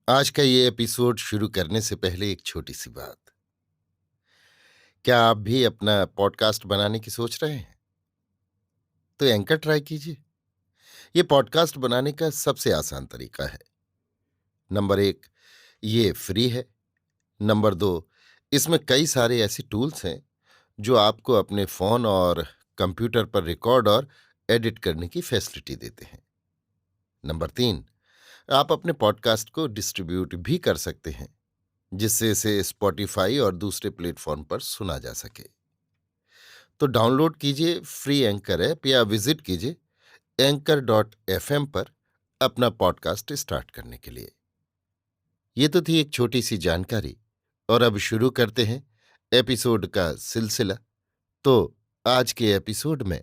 आज का ये एपिसोड शुरू करने से पहले एक छोटी सी बात। क्या आप भी अपना पॉडकास्ट बनाने की सोच रहे हैं? तो एंकर ट्राई कीजिए। ये पॉडकास्ट बनाने का सबसे आसान तरीका है। नंबर 1, ये फ्री है। नंबर 2, इसमें कई सारे ऐसे टूल्स हैं जो आपको अपने फ़ोन और कंप्यूटर पर रिकॉर्ड और एडिट करने की फैसिलिटी देते हैं। नंबर 3, आप अपने पॉडकास्ट को डिस्ट्रीब्यूट भी कर सकते हैं, जिससे इसे स्पॉटिफाई और दूसरे प्लेटफॉर्म पर सुना जा सके। तो डाउनलोड कीजिए फ्री एंकर ऐप या विजिट कीजिए anchor.fm पर अपना पॉडकास्ट स्टार्ट करने के लिए। ये तो थी एक छोटी सी जानकारी, और अब शुरू करते हैं एपिसोड का सिलसिला। तो आज के एपिसोड में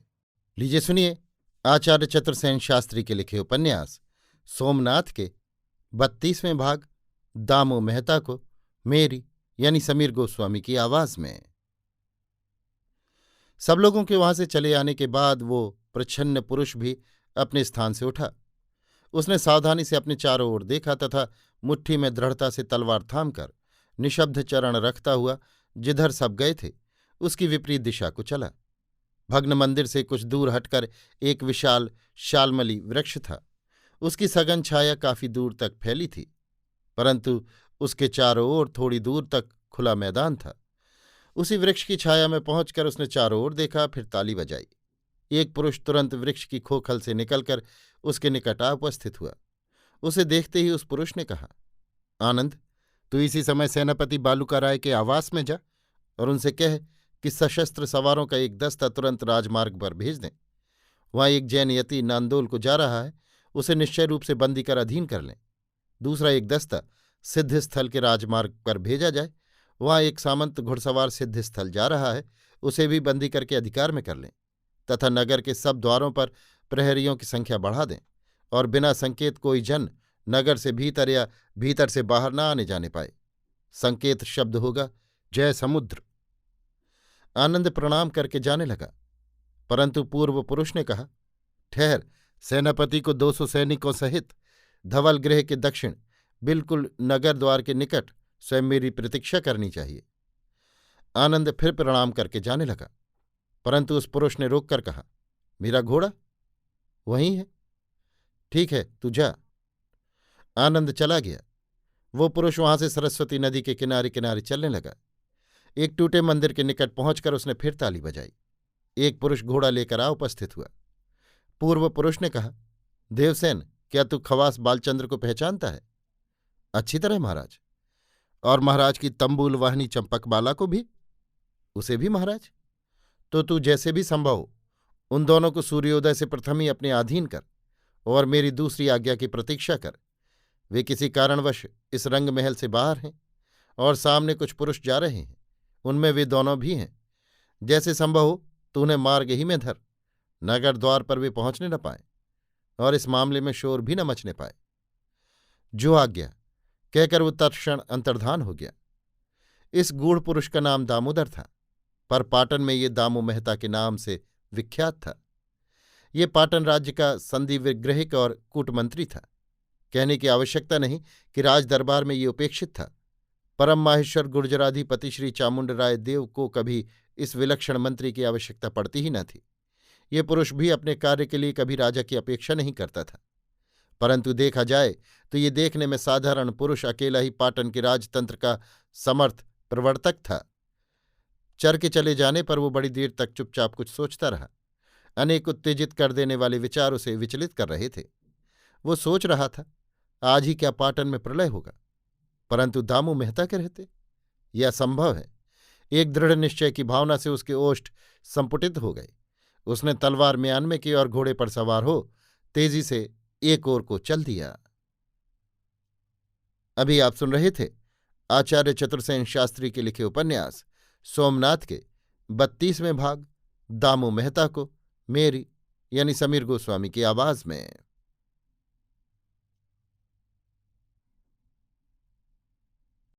लीजिए सुनिए आचार्य चतुर्सेन शास्त्री के लिखे उपन्यास सोमनाथ के 32वें भाग दामू मेहता को मेरी यानी समीर गोस्वामी की आवाज में। सब लोगों के वहां से चले आने के बाद वो प्रच्छन्न पुरुष भी अपने स्थान से उठा। उसने सावधानी से अपने चारों ओर देखा तथा मुट्ठी में दृढ़ता से तलवार थामकर निशब्द चरण रखता हुआ जिधर सब गए थे उसकी विपरीत दिशा को चला। भग्न मंदिर से कुछ दूर हटकर एक विशाल शालमली वृक्ष था। उसकी सघन छाया काफी दूर तक फैली थी, परंतु उसके चारों ओर थोड़ी दूर तक खुला मैदान था। उसी वृक्ष की छाया में पहुंचकर उसने चारों ओर देखा, फिर ताली बजाई। एक पुरुष तुरंत वृक्ष की खोखल से निकलकर उसके निकट आ उपस्थित हुआ। उसे देखते ही उस पुरुष ने कहा, आनंद, तू इसी समय सेनापति बालूका राय के आवास में जा और उनसे कह कि सशस्त्र सवारों का एक दस्ता तुरंत राजमार्ग पर भेज दें। वहां एक जैन यति नांदोल को जा रहा है, उसे निश्चय रूप से बंदी कर अधीन कर लें। दूसरा एक दस्ता सिद्ध स्थल के राजमार्ग पर भेजा जाए। वहां एक सामंत घुड़सवार सिद्ध स्थल जा रहा है, उसे भी बंदी करके अधिकार में कर लें तथा नगर के सब द्वारों पर प्रहरियों की संख्या बढ़ा दें और बिना संकेत कोई जन नगर से भीतर या भीतर से बाहर न आने जाने पाए। संकेत शब्द होगा जय समुद्र। आनंद प्रणाम करके जाने लगा, परंतु पूर्व पुरुष ने कहा, ठहर, सेनापति को 200 सैनिकों सहित धवल गृह के दक्षिण बिल्कुल नगर द्वार के निकट स्वयं मेरी प्रतीक्षा करनी चाहिए। आनंद फिर प्रणाम करके जाने लगा, परंतु उस पुरुष ने रोककर कहा, मेरा घोड़ा वहीं है। ठीक है, तू जा। आनंद चला गया। वो पुरुष वहां से सरस्वती नदी के किनारे किनारे चलने लगा। एक टूटे मंदिर के निकट पहुंचकर उसने फिर ताली बजाई। एक पुरुष घोड़ा लेकर आ उपस्थित हुआ। पूर्व पुरुष ने कहा, देवसेन, क्या तू खवास बालचंद्र को पहचानता है? अच्छी तरह महाराज। और महाराज की तंबूल वाहिनी चंपकबाला को भी? उसे भी महाराज। तो तू जैसे भी संभव हो उन दोनों को सूर्योदय से प्रथम ही अपने अधीन कर और मेरी दूसरी आज्ञा की प्रतीक्षा कर। वे किसी कारणवश इस रंग महल से बाहर हैं और सामने कुछ पुरुष जा रहे हैं, उनमें वे दोनों भी हैं। जैसे संभव हो तो उन्हें मार्ग ही में धर, नगर द्वार पर वे पहुंचने न पाए और इस मामले में शोर भी न मचने पाए। जो आज्ञा, कहकर वो तत्क्षण अंतर्धान हो गया। इस गूढ़ पुरुष का नाम दामोदर था, पर पाटन में ये दामू मेहता के नाम से विख्यात था। ये पाटन राज्य का संधि विग्रहिक और कूटमंत्री था। कहने की आवश्यकता नहीं कि राज दरबार में ये उपेक्षित था। परम माहेश्वर गुर्जराधिपति श्री चामुंडराय देव को कभी इस विलक्षण मंत्री की आवश्यकता पड़ती ही न थी। ये पुरुष भी अपने कार्य के लिए कभी राजा की अपेक्षा नहीं करता था, परंतु देखा जाए तो ये देखने में साधारण पुरुष अकेला ही पाटन के राजतंत्र का समर्थ प्रवर्तक था। चर के चले जाने पर वो बड़ी देर तक चुपचाप कुछ सोचता रहा। अनेक उत्तेजित कर देने वाले विचार उसे विचलित कर रहे थे। वो सोच रहा था, आज ही क्या पाटन में प्रलय होगा, परंतु दामू मेहता के रहते यह असंभव है। एक दृढ़ निश्चय की भावना से उसके ओष्ठ संपुटित हो गए। उसने तलवार म्यान में की और घोड़े पर सवार हो तेजी से एक ओर को चल दिया। अभी आप सुन रहे थे आचार्य चतुर्सेन शास्त्री के लिखे उपन्यास सोमनाथ के 32वें भाग दामू मेहता को मेरी यानी समीर गोस्वामी की आवाज में।